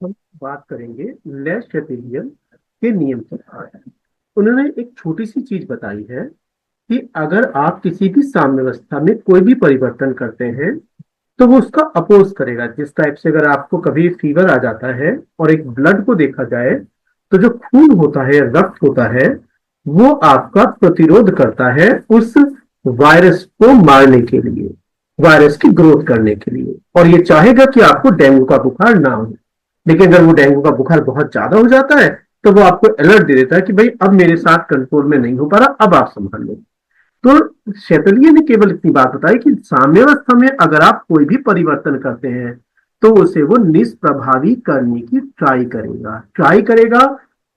हम बात करेंगे ले चैटेलियर के नियम के बारे में। उन्होंने एक छोटी सी चीज बताई है कि अगर आप किसी भी साम्यावस्था में कोई भी परिवर्तन करते हैं तो वो उसका अपोज करेगा। जिस टाइप से अगर आपको कभी फीवर आ जाता है और एक ब्लड को देखा जाए तो जो खून होता है, रक्त होता है, वो आपका प्रतिरोध करता है उस वायरस को मारने के लिए, वायरस की ग्रोथ करने के लिए, और ये चाहेगा कि आपको डेंगू का बुखार ना हो। लेकिन अगर वो डेंगू का बुखार बहुत ज्यादा हो जाता है तो वो आपको अलर्ट दे देता है कि भाई अब मेरे साथ कंट्रोल में नहीं हो पा रहा, अब आप संभाल लो। तो शेतलिए ने केवल इतनी बात बताई कि साम्यावस्था में अगर आप कोई भी परिवर्तन करते हैं तो उसे वो निष्प्रभावी करने की ट्राई करेगा,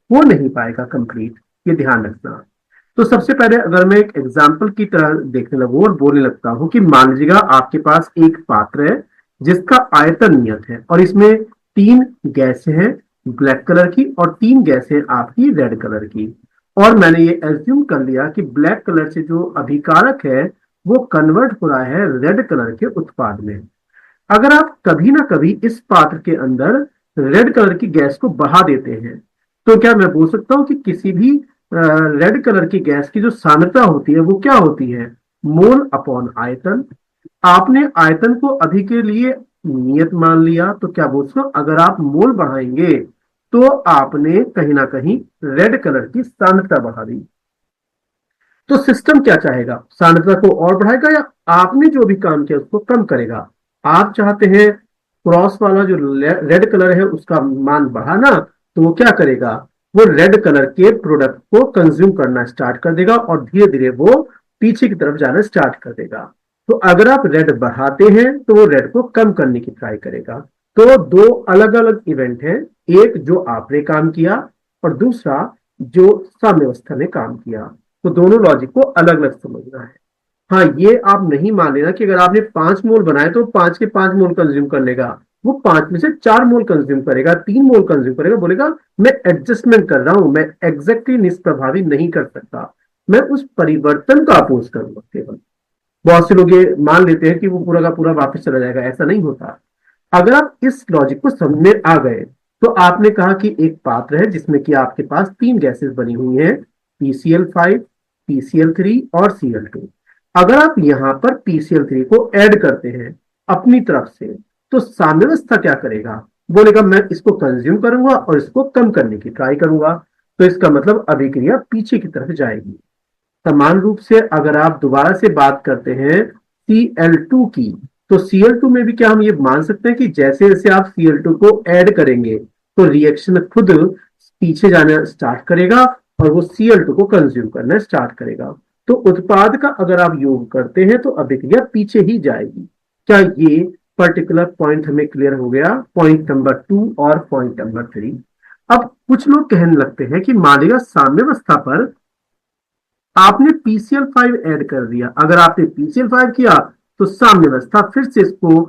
हो नहीं पाएगा कंप्लीट। ये ध्यान रखना। तो सबसे पहले अगर मैं एक एग्जाम्पल की तरह देखने लगूं और बोलने लगता हूं कि मान लीजिएगा आपके पास एक पात्र है जिसका आयतन नियत है और इसमें तीन गैसें हैं ब्लैक कलर की और तीन गैसें आपकी रेड कलर की, और मैंने ये एज्यूम कर लिया कि ब्लैक कलर से जो अभिकारक है वो कन्वर्ट हो रहा है रेड कलर के उत्पाद में। अगर आप कभी ना कभी इस पात्र के अंदर रेड कलर की गैस को बढ़ा देते हैं तो क्या मैं बोल सकता हूं कि किसी भी रेड कलर की गैस की जो सांद्रता होती है वो क्या होती है? मोल अपॉन आयतन। आपने आयतन को अभी के लिए नियत मान लिया तो क्या बोल सकते हो, अगर आप मोल बढ़ाएंगे तो आपने कहीं ना कहीं रेड कलर की सांद्रता बढ़ा दी। तो सिस्टम क्या चाहेगा? सांद्रता को और बढ़ाएगा या आपने जो भी काम किया उसको कम करेगा? आप चाहते हैं क्रॉस वाला जो रेड कलर है उसका मान बढ़ाना, तो वो क्या करेगा? वो रेड कलर के प्रोडक्ट को कंज्यूम करना स्टार्ट कर देगा और धीरे धीरे वो पीछे की तरफ जाना स्टार्ट कर देगा। तो अगर आप रेड बढ़ाते हैं तो वो रेड को कम करने की ट्राई करेगा। तो दो अलग अलग इवेंट हैं, एक जो आपने काम किया और दूसरा जो साम्यावस्था ने काम किया। तो दोनों लॉजिक को अलग अलग समझना है। हाँ, ये आप नहीं मान लेना कि अगर आपने 5 मोल बनाए तो 5 के 5 मोल कंज्यूम कर लेगा। वो 5 में से 4 मोल कंज्यूम करेगा, 3 मोल कंज्यूम करेगा, बोलेगा मैं एडजस्टमेंट कर रहा हूं, मैं एग्जैक्टली निष्प्रभावी नहीं कर सकता, मैं उस परिवर्तन का अपोज करूंगा केवल। बहुत से लोग ये मान लेते हैं कि वो पूरा का पूरा वापस चला जाएगा, ऐसा नहीं होता। अगर आप इस लॉजिक को समझ में आ गए तो आपने कहा कि एक पात्र है जिसमें कि आपके पास तीन गैसेस बनी हुई हैं, PCl5, PCl3 और Cl2। अगर आप यहां पर PCl3 को ऐड करते हैं अपनी तरफ से तो साम्यावस्था क्या करेगा? बोलेगा मैं इसको कंज्यूम करूंगा और इसको कम करने की ट्राई करूंगा। तो इसका मतलब अभिक्रिया पीछे की तरफ जाएगी। समान रूप से अगर आप दोबारा से बात करते हैं Cl2 की, तो Cl2 में भी क्या हम ये मान सकते हैं कि जैसे जैसे आप Cl2 को ऐड करेंगे तो रिएक्शन खुद पीछे जाना स्टार्ट करेगा और वो Cl2 को कंज्यूम करना स्टार्ट करेगा। तो उत्पाद का अगर आप योग करते हैं तो अभिक्रिया पीछे ही जाएगी। क्या ये पर्टिकुलर पॉइंट हमें क्लियर हो गया? पॉइंट नंबर 2 और पॉइंट नंबर 3। अब कुछ लोग कहने लगते हैं कि मालिका साम्यावस्था पर आपने PCl5 ऐड कर दिया, अगर आपने PCl5 किया तो साम्यावस्था फिर से इसको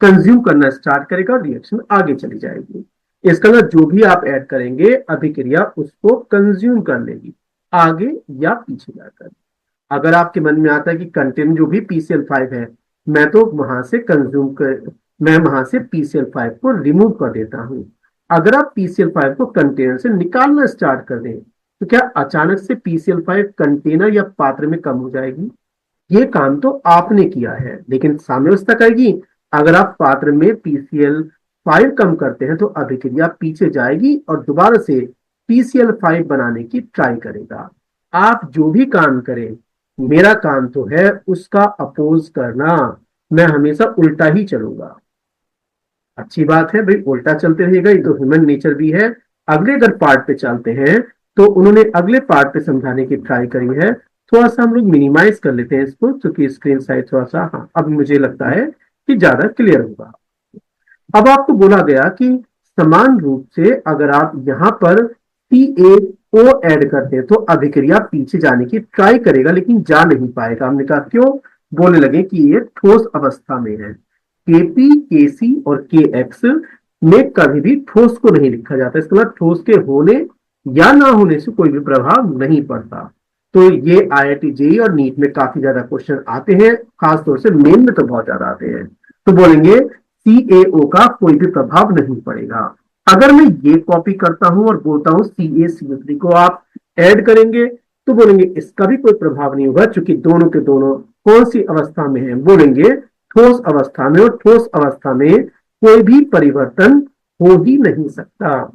कंज्यूम करना स्टार्ट करेगा, रिएक्शन आगे चली जाएगी। इसका मतलब जो भी आप ऐड करेंगे अभिक्रिया उसको कंज्यूम कर लेगी आगे या पीछे जाकर। अगर आपके मन में आता है कि कंटेंट जो भी PCl5 है मैं तो वहां से कंज्यूम कर, मैं वहां से PCl5 को रिमूव कर देता हूं। अगर आप PCl5 को कंटेनर से निकालना स्टार्ट कर दें तो क्या अचानक से PCl5 कंटेनर या पात्र में कम हो जाएगी? ये काम तो आपने किया है, लेकिन साम्यावस्था कहेगी अगर आप पात्र में PCl5 कम करते हैं तो अभिक्रिया पीछे जाएगी और दोबारा से PCl5 बनाने की ट्राई करेगा। आप जो भी काम करें, मेरा काम तो है उसका अपोज करना, मैं हमेशा उल्टा ही चलूंगा। अच्छी बात है भाई, उल्टा चलते रहिएगा, ये तो ह्यूमन नेचर भी है। अगले अगर पार्ट पे चलते हैं तो उन्होंने अगले पार्ट पे समझाने की ट्राई करी है। थोड़ा सा हम लोग मिनिमाइज कर लेते हैं इसको क्योंकि स्क्रीन साइज थोड़ा सा, हाँ अब मुझे लगता है कि ज्यादा क्लियर होगा। अब आपको बोला गया कि समान रूप से अगर आप यहां पर CaO ऐड करते हैं तो अभिक्रिया पीछे जाने की ट्राई करेगा लेकिन जा नहीं पाएगा। हमने कहा क्यों? बोलने लगे कि ये ठोस अवस्था में है। Kp, Kc और Kx में कभी भी ठोस को नहीं लिखा जाता, इसका मतलब ठोस के होने या ना होने से कोई भी प्रभाव नहीं पड़ता। तो ये IIT JEE और नीट में काफी ज्यादा क्वेश्चन आते हैं, खासतौर से मेन में तो बहुत ज्यादा आते हैं। तो बोलेंगे CaO का कोई भी प्रभाव नहीं पड़ेगा। अगर मैं ये कॉपी करता हूं और बोलता हूं CaCO3 को आप ऐड करेंगे, तो बोलेंगे इसका भी कोई प्रभाव नहीं होगा, क्योंकि दोनों के दोनों कौन सी अवस्था में है, बोलेंगे ठोस अवस्था में, और ठोस अवस्था में कोई भी परिवर्तन हो ही नहीं सकता।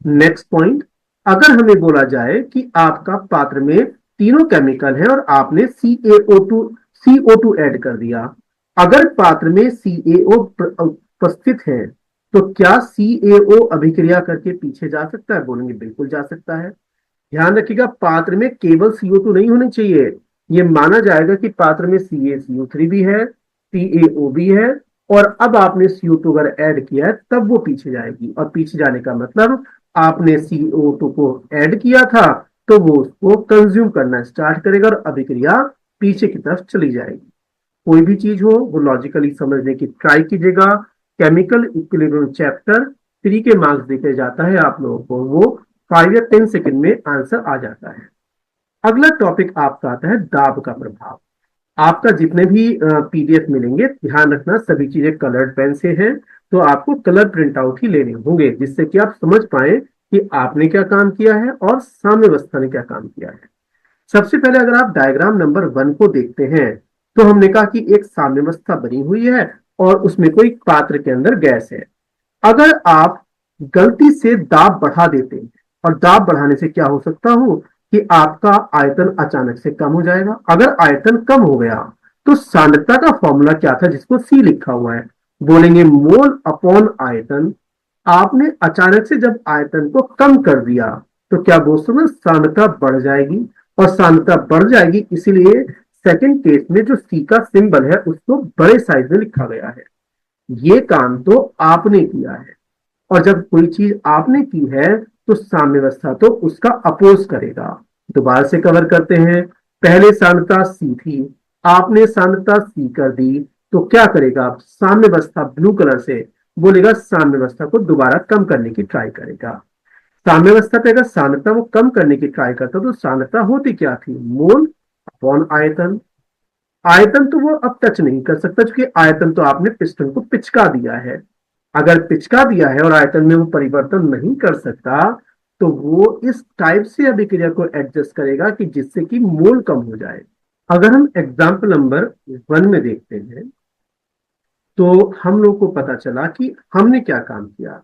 नेक्स्ट पॉइंट, अगर हमें बोला जाए कि आपका पात्र में तीनों केमिकल है और आपने CO2 ऐड कर दिया, अगर पात्र में CaO उपस्थित है, तो क्या CaO अभिक्रिया करके पीछे जा सकता है? बोलेंगे बिल्कुल जा सकता है। ध्यान रखिएगा, पात्र में केवल CO2 नहीं होनी चाहिए, ये माना जाएगा कि पात्र में CaCO3 भी है, CaO भी है, और अब आपने CO2 अगर ऐड किया है तब वो पीछे जाएगी, और पीछे जाने का मतलब आपने CO2 को ऐड किया था तो वो उसको कंज्यूम करना स्टार्ट करेगा और अभिक्रिया पीछे की तरफ चली जाएगी। कोई भी चीज हो वो लॉजिकली समझने की ट्राई कीजिएगा। केमिकल इक्विलिब्रियम चैप्टर 3 के मार्क्स देखे जाता है आप लोगों को, वो 5 या 10 सेकंड में आंसर आ जाता है। अगला टॉपिक आपका आता है दाब का प्रभाव। आपका जितने भी PDF मिलेंगे, ध्यान रखना सभी चीजें कलर्ड पेन से हैं, तो आपको कलर प्रिंट आउट ही लेने होंगे, जिससे कि आप समझ पाए कि आपने क्या काम किया है और साम्यावस्था ने क्या काम किया है। सबसे पहले अगर आप डायग्राम नंबर 1 को देखते हैं, तो हमने कहा कि एक साम्यावस्था बनी हुई है और उसमें कोई पात्र के अंदर गैस है। अगर आप गलती से दाब बढ़ा देते हैं, और दाब बढ़ाने से क्या हो सकता हो कि आपका आयतन अचानक से कम हो जाएगा। अगर आयतन कम हो गया तो सांद्रता का फॉर्मूला क्या था जिसको C लिखा हुआ है, बोलेंगे मोल अपॉन आयतन। आपने अचानक से जब आयतन को कम कर दिया तो क्या दोस्तों सांद्रता बढ़ जाएगी, और सांद्रता बढ़ जाएगी, इसीलिए सेकंड केस में जो C का सिंबल है उसको बड़े साइज में लिखा गया है। ये काम तो आपने किया है, और जब कोई चीज आपने की है तो साम्यावस्था तो उसका अपोज करेगा। दोबारा से कवर करते हैं, पहले सांद्रता C थी, आपने सांद्रता C कर दी, तो क्या करेगा साम्यावस्था, ब्लू कलर से बोलेगा साम्यावस्था को दोबारा कम करने की ट्राई करेगा। साम्यावस्था पे अगर सांद्रता वो कम करने की ट्राई करता तो सांद्रता होती क्या थी, मोल अपॉन आयतन। आयतन तो वो अब टच नहीं कर सकता, क्योंकि आयतन तो आपने पिस्टन को पिचका दिया है। अगर पिचका दिया है और आयतन में वो परिवर्तन नहीं कर सकता, तो वो इस टाइप से अभिक्रिया को एडजस्ट करेगा कि जिससे कि मोल कम हो जाए। अगर हम एग्जाम्पल नंबर 1 में देखते हैं, तो हम लोग को पता चला कि हमने क्या काम किया।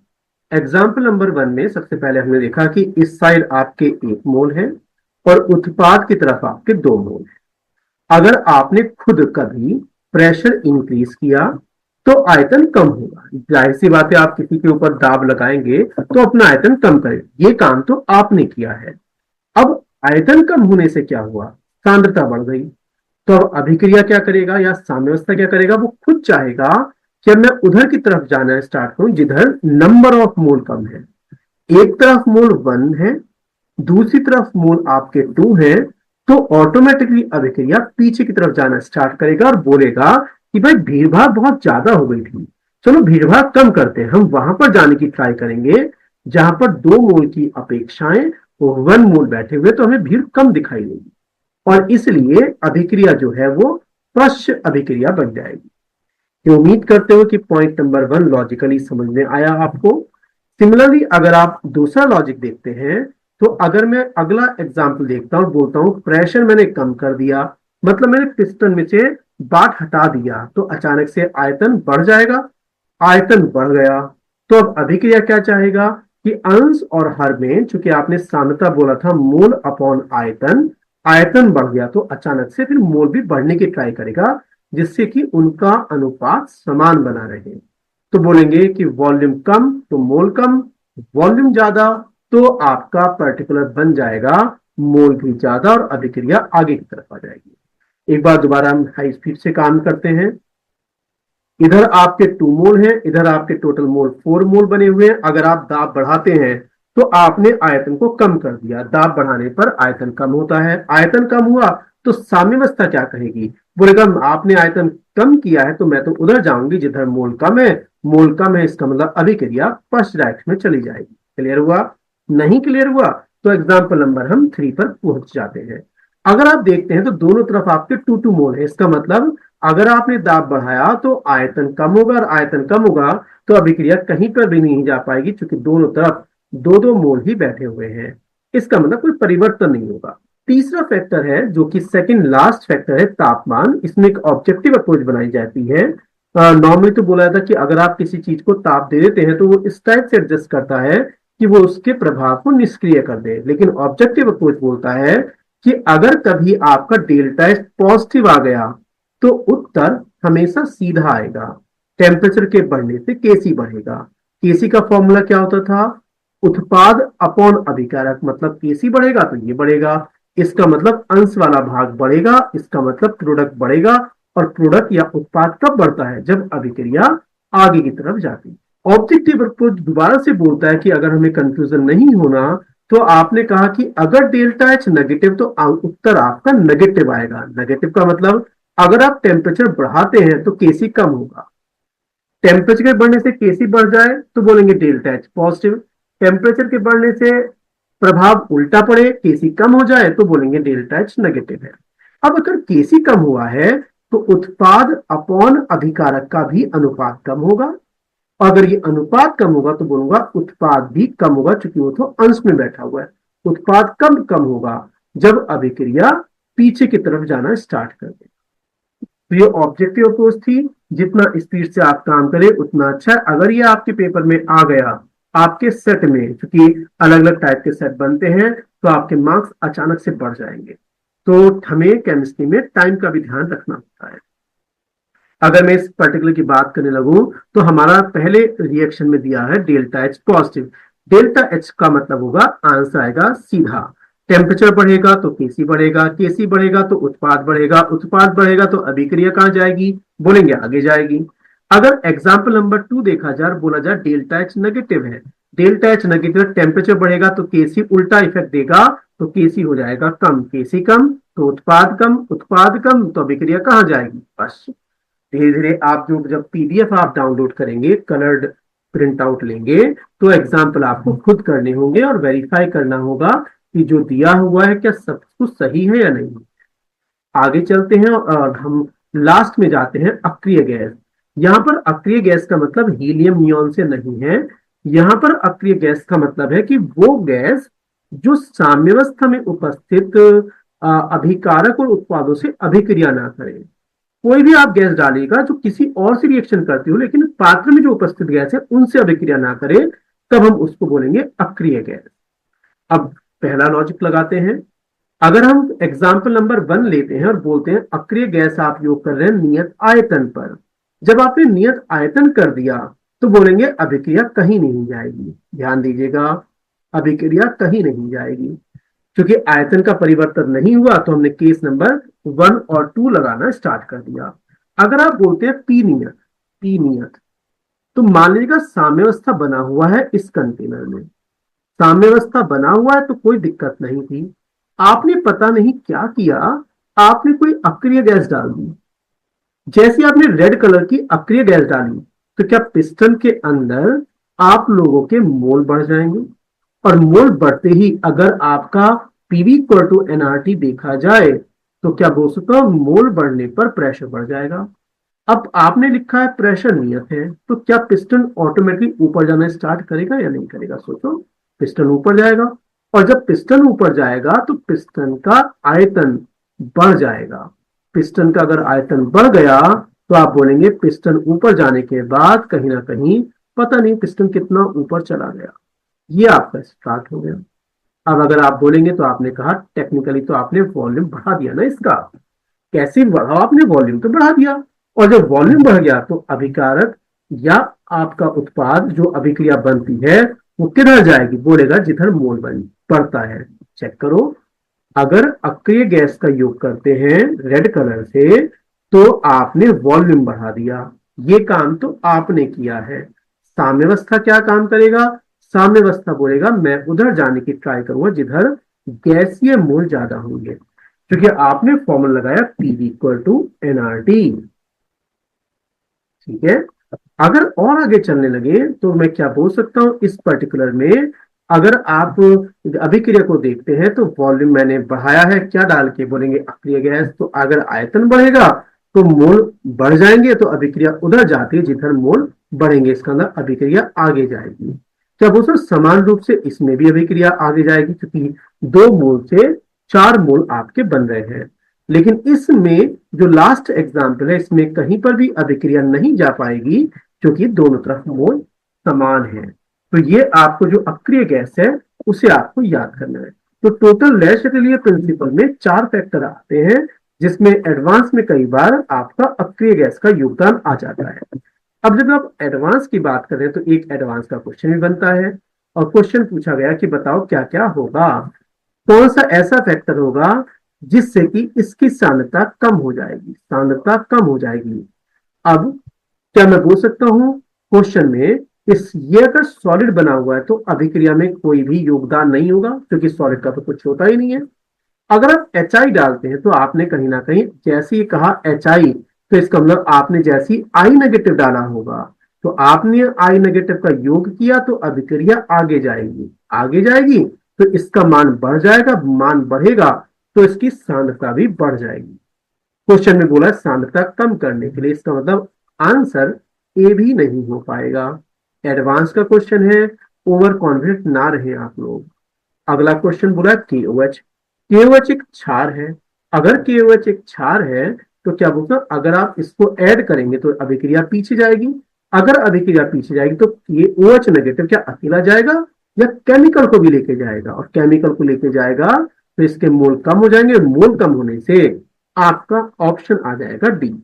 एग्जाम्पल नंबर 1 में सबसे पहले हमने देखा कि इस साइड आपके 1 मोल है और उत्पाद की तरफ आपके 2 मोल है। अगर आपने खुद कभी प्रेशर इंक्रीज किया तो आयतन कम होगा। जाहिर सी बात है, आप किसी के ऊपर दाब लगाएंगे तो अपना आयतन कम करें, ये काम तो आपने किया है। अब आयतन कम होने से क्या हुआ, सांद्रता बढ़ गई। तो अब अभिक्रिया क्या करेगा या साम्यावस्था क्या करेगा, वो खुद चाहेगा कि अब मैं उधर की तरफ जाना स्टार्ट करूं जिधर नंबर ऑफ मोल कम है। एक तरफ मोल 1 है, दूसरी तरफ मोल आपके 2 है, तो ऑटोमेटिकली अभिक्रिया पीछे की तरफ जाना स्टार्ट करेगा और बोलेगा कि भाई भीड़ भाड़ बहुत ज्यादा हो गई थी, चलो भीड़ भाड़ कम करते हैं, हम वहां पर जाने की ट्राई करेंगे जहां पर 2 मोल की अपेक्षाएं 1 मोल बैठे हुए, तो हमें भीड़ कम दिखाई देगी, और इसलिए अभिक्रिया जो है वो पश्च अभिक्रिया बन जाएगी। ये उम्मीद करते हो कि पॉइंट नंबर 1 लॉजिकली समझ में आया आपको। सिमिलरली अगर आप दूसरा लॉजिक देखते हैं, तो अगर मैं अगला एग्जाम्पल देखता हूं, बोलता हूं प्रेशर मैंने कम कर दिया, मतलब मैंने पिस्टन में से बाट हटा दिया, तो अचानक से आयतन बढ़ जाएगा। आयतन बढ़ गया तो अब अभिक्रिया क्या चाहेगा कि अंश और हर में, चूंकि आपने सांद्रता बोला था मोल अपॉन आयतन, आयतन बढ़ गया तो अचानक से फिर मोल भी बढ़ने की ट्राई करेगा, जिससे कि उनका अनुपात समान बना रहे। तो बोलेंगे कि वॉल्यूम कम तो मोल कम, वॉल्यूम ज्यादा तो आपका पर्टिकुलर बन जाएगा मोल भी ज्यादा, और अभिक्रिया आगे की तरफ आ जाएगी। एक बार दोबारा हम हाई स्पीड से काम करते हैं। इधर आपके 2 मोल हैं, इधर आपके टोटल मोल 4 मोल बने हुए हैं। अगर आप दाब बढ़ाते हैं तो आपने आयतन को कम कर दिया, दाब बढ़ाने पर आयतन कम होता है। आयतन कम हुआ तो साम्यावस्था क्या कहेगी, बोलेगा आपने आयतन कम किया है तो मैं तो उधर जाऊंगी जिधर मोल कम है। मोल कम है इसका मतलब अभिक्रिया फर्स्ट डायरेक्शन में चली जाएगी। क्लियर हुआ? नहीं क्लियर हुआ तो एग्जाम्पल नंबर हम 3 पर पहुंच जाते हैं। अगर आप देखते हैं तो दोनों तरफ आपके 2 मोल है। इसका मतलब अगर आपने दाब बढ़ाया तो आयतन कम होगा, और आयतन कम होगा तो अभिक्रिया कहीं पर भी नहीं जा पाएगी, क्योंकि दोनों तरफ 2 मोल ही बैठे हुए हैं। इसका मतलब कोई परिवर्तन नहीं होगा। तीसरा फैक्टर है जो कि सेकंड लास्ट फैक्टर है, तापमान। इसमें एक ऑब्जेक्टिव अप्रोच बनाई जाती है। नॉर्मली तो बोला जाता है कि अगर आप किसी चीज को ताप दे देते हैं तो वो इस टाइप से एडजस्ट करता है कि वो उसके प्रभाव को निष्क्रिय कर दे, लेकिन ऑब्जेक्टिव अप्रोच बोलता है कि अगर कभी आपका डेल्टा एच पॉजिटिव आ गया तो उत्तर हमेशा सीधा आएगा। टेम्परेचर के बढ़ने से केसी बढ़ेगा। केसी का फॉर्मूला क्या होता था? उत्पाद अपॉन अभिकारक, मतलब केसी बढ़ेगा तो ये बढ़ेगा, इसका मतलब अंश वाला भाग बढ़ेगा, इसका मतलब प्रोडक्ट बढ़ेगा। और प्रोडक्ट या उत्पाद कब बढ़ता है? जब अभिक्रिया आगे की तरफ जाती है। ऑब्जेक्टिव अप्रोच दोबारा से बोलता है कि अगर हमें कंफ्यूजन नहीं होना, तो आपने कहा कि अगर डेल्टा एच नेगेटिव तो उत्तर आपका नेगेटिव आएगा। नेगेटिव का मतलब अगर आप टेम्परेचर बढ़ाते हैं तो केसी कम होगा। टेम्परेचर के बढ़ने से केसी बढ़ जाए तो बोलेंगे डेल्टा एच पॉजिटिव। टेम्परेचर के बढ़ने से प्रभाव उल्टा पड़े, केसी कम हो जाए, तो बोलेंगे डेल्टा एच नेगेटिव है। अब अगर केसी कम हुआ है तो उत्पाद अपॉन अभिकारक का भी अनुपात कम होगा। अगर ये अनुपात कम होगा तो बोलूंगा उत्पाद भी कम होगा, क्योंकि वो तो अंश में बैठा हुआ है। उत्पाद कम कम होगा जब अभिक्रिया पीछे की तरफ जाना स्टार्ट कर दे। तो ये ऑब्जेक्टिव अप्रोच थी। जितना स्पीड से आप काम करें उतना अच्छा है। अगर ये आपके पेपर में आ गया आपके सेट में, क्योंकि अलग अलग टाइप के सेट बनते हैं, तो आपके मार्क्स अचानक से बढ़ जाएंगे। तो हमें केमिस्ट्री में टाइम का भी ध्यान रखना होता है। अगर मैं इस पर्टिकुलर की बात करने लगूं तो हमारा पहले रिएक्शन में दिया है delta H positive. Delta H का मतलब होगा आंसर आएगा सीधा। टेम्परेचर बढ़ेगा तो केसी बढ़ेगा, केसी बढ़ेगा तो उत्पाद बढ़ेगा, उत्पाद बढ़ेगा तो अभिक्रिया कहां जाएगी? बोलेंगे आगे जाएगी। अगर एग्जाम्पल नंबर 2 देखा जाए, बोला जाए डेल्टा एच नेगेटिव है। डेल्टा एच नेगेटिव, टेम्परेचर बढ़ेगा तो केसी उल्टा इफेक्ट देगा, तो केसी हो जाएगा कम, केसी कम तो उत्पाद कम, उत्पाद कम तो अभिक्रिया कहां जाएगी? बस धीरे धीरे आप जो जब पीडीएफ आप डाउनलोड करेंगे, कलर्ड प्रिंट आउट लेंगे, तो एग्जाम्पल आपको खुद करने होंगे और वेरीफाई करना होगा कि जो दिया हुआ है क्या सब कुछ सही है या नहीं। आगे चलते हैं और हम लास्ट में जाते हैं अक्रिय गैस। यहाँ पर अक्रिय गैस का मतलब हीलियम नियॉन से नहीं है। यहाँ पर अक्रिय गैस का मतलब है कि वो गैस जो साम्यावस्था में उपस्थित अभिकारक और उत्पादों से अभिक्रिया ना करे। कोई भी आप गैस डालिएगा जो किसी और से रिएक्शन करती हो, लेकिन पात्र में जो उपस्थित गैस है उनसे अभिक्रिया ना करे, तब हम उसको बोलेंगे अक्रिय गैस। अब पहला लॉजिक लगाते हैं। अगर हम एग्जाम्पल नंबर 1 लेते हैं और बोलते हैं अक्रिय गैस आप योग कर रहे हैं नियत आयतन पर। जब आपने नियत आयतन कर दिया तो बोलेंगे अभिक्रिया कहीं नहीं जाएगी। ध्यान दीजिएगा, अभिक्रिया कहीं नहीं जाएगी, क्योंकि आयतन का परिवर्तन नहीं हुआ तो हमने केस नंबर 1 और 2 लगाना स्टार्ट कर दिया। अगर आप बोलते हैं पी नियत, पी नियत, तो मान लीजिएगा साम्यावस्था बना हुआ है इस कंटेनर में। साम्यावस्था बना हुआ है तो कोई दिक्कत नहीं थी। आपने पता नहीं क्या किया, आपने कोई अक्रिय गैस डाल दी। जैसे आपने रेड कलर की अक्रिय गैस डाली, तो क्या पिस्टन के अंदर आप लोगों के मोल बढ़ जाएंगे? और मोल बढ़ते ही अगर आपका पीवी इक्वल टू एनआरटी देखा जाए, तो क्या बोल सकता हूं मोल बढ़ने पर प्रेशर बढ़ जाएगा। अब आपने लिखा है प्रेशर नियत है, तो क्या पिस्टन ऑटोमेटिक ऊपर जाना स्टार्ट करेगा या नहीं करेगा? सोचो, पिस्टन ऊपर जाएगा, और जब पिस्टन ऊपर जाएगा तो पिस्टन का आयतन बढ़ जाएगा। पिस्टन का अगर आयतन बढ़ गया तो आप बोलेंगे पिस्टन ऊपर जाने के बाद कहीं ना कहीं पता नहीं पिस्टन कितना ऊपर चला गया। ये आपका स्टार्ट हो गया। अब अगर आप बोलेंगे तो आपने कहा टेक्निकली तो आपने वॉल्यूम बढ़ा दिया ना इसका। कैसे बढ़ा? आपने वॉल्यूम तो बढ़ा दिया, और जब वॉल्यूम बढ़ गया तो अभिकारक या आपका उत्पाद जो अभिक्रिया बनती है वो किधर जाएगी? बोलेगा जिधर मोल बढ़ता है। चेक करो, अगर अक्रिय गैस का योग करते हैं रेड कलर से तो आपने वॉल्यूम बढ़ा दिया। ये काम तो आपने किया है। साम्यावस्था क्या काम करेगा? साम्यावस्था बोलेगा मैं उधर जाने की ट्राई करूंगा जिधर गैसीय मोल ज्यादा होंगे, क्योंकि आपने फॉर्मूला लगाया पी इक्वल टू एनआरटी। ठीक है। अगर और आगे चलने लगे तो मैं क्या बोल सकता हूं इस पर्टिकुलर में अगर आप अभिक्रिया को देखते हैं तो वॉल्यूम मैंने बढ़ाया है, क्या डाल के बोलेंगे अक्रिय गैस, तो अगर आयतन बढ़ेगा तो मोल बढ़ जाएंगे, तो अभिक्रिया उधर जाती है जिधर मोल बढ़ेंगे, इसका अंदर अभिक्रिया आगे जाएगी। क्या बोल सर, समान रूप से इसमें भी अभिक्रिया आगे जाएगी, क्योंकि 2 मोल से 4 मोल आपके बन रहे हैं। लेकिन इसमें जो लास्ट एग्जाम्पल है, इसमें कहीं पर भी अभिक्रिया नहीं जा पाएगी, क्योंकि दोनों तरफ मोल समान है। तो ये आपको जो अक्रिय गैस है उसे आपको याद करना है। तो टोटल ले शैटेलियर प्रिंसिपल में 4 फैक्टर आते हैं, जिसमें एडवांस में कई बार आपका अक्रिय गैस का योगदान आ जाता है। अब जब आप एडवांस की बात करें तो एक एडवांस का क्वेश्चन भी बनता है, और क्वेश्चन पूछा गया कि बताओ क्या क्या होगा, कौन सा ऐसा फैक्टर होगा जिससे कि इसकी सांद्रता कम हो जाएगी, सांद्रता कम हो जाएगी। अब क्या मैं बोल सकता हूं क्वेश्चन में, इस ये अगर सॉलिड बना हुआ है तो अभिक्रिया में कोई भी योगदान नहीं होगा, क्योंकि सॉलिड का तो कुछ होता ही नहीं है। अगर आप एच आई डालते हैं तो आपने कहीं ना कहीं जैसे ही कहा एच आई, तो इसका मतलब आपने जैसी आई नेगेटिव डाला होगा, तो आपने आई नेगेटिव का योग किया तो अभिक्रिया आगे जाएगी, आगे जाएगी तो इसका मान बढ़ जाएगा, मान बढ़ेगा तो इसकी सांद्रता भी बढ़ जाएगी। क्वेश्चन में बोला सांद्रता कम करने के लिए, इसका मतलब आंसर ए भी नहीं हो पाएगा। एडवांस का क्वेश्चन है, ओवर कॉन्फिडेंट ना रहे आप लोग। अगला क्वेश्चन बोला केओएच, केओएच एक क्षार है। अगर केओएच एक क्षार है तो क्या बोलता, अगर आप इसको ऐड करेंगे तो अभिक्रिया पीछे जाएगी, अगर अभिक्रिया पीछे जाएगी तो केओएच नेगेटिव क्या अकेला जाएगा या केमिकल को भी लेके जाएगा, और केमिकल को लेके जाएगा तो इसके मोल कम हो जाएंगे, मोल कम होने से आपका ऑप्शन आ जाएगा डी।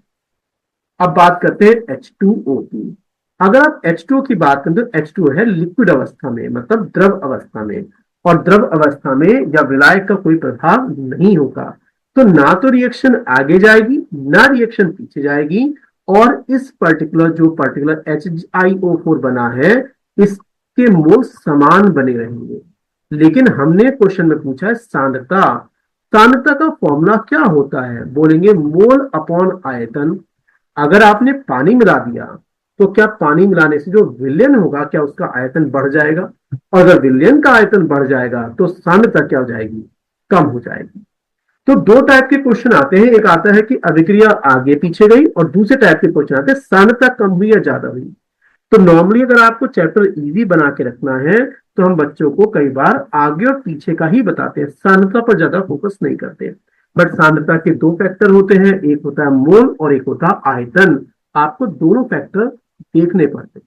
अब बात करते हैं H2O की। अगर आप H2O की बात करें तो H2O है लिक्विड अवस्था में, मतलब द्रव अवस्था में, और द्रव अवस्था में या विलायक का कोई प्रभाव नहीं होगा, तो ना तो रिएक्शन आगे जाएगी ना रिएक्शन पीछे जाएगी, और इस पर्टिकुलर जो पर्टिकुलर HiO4 बना है इसके मोल समान बने रहेंगे। लेकिन हमने क्वेश्चन में पूछा है सांद्रता, सांद्रता का फॉर्मूला क्या होता है, बोलेंगे मोल अपॉन आयतन। अगर आपने पानी मिला दिया तो क्या पानी मिलाने से जो विलयन होगा क्या उसका आयतन बढ़ जाएगा, और अगर विलयन का आयतन बढ़ जाएगा तो सांद्रता क्या हो जाएगी, कम हो जाएगी। तो 2 टाइप के क्वेश्चन आते हैं, एक आता है कि अभिक्रिया आगे पीछे गई, और दूसरे टाइप के क्वेश्चन आते हैं सांद्रता कम हुई या ज्यादा हुई। तो नॉर्मली अगर आपको चैप्टर इजी बना के रखना है तो हम बच्चों को कई बार आगे और पीछे का ही बताते हैं, सांद्रता पर ज्यादा फोकस नहीं करते। बट सांद्रता के 2 फैक्टर होते हैं, एक होता है मोल और एक होता है आयतन, आपको दोनों फैक्टर देखने पड़ते हैं।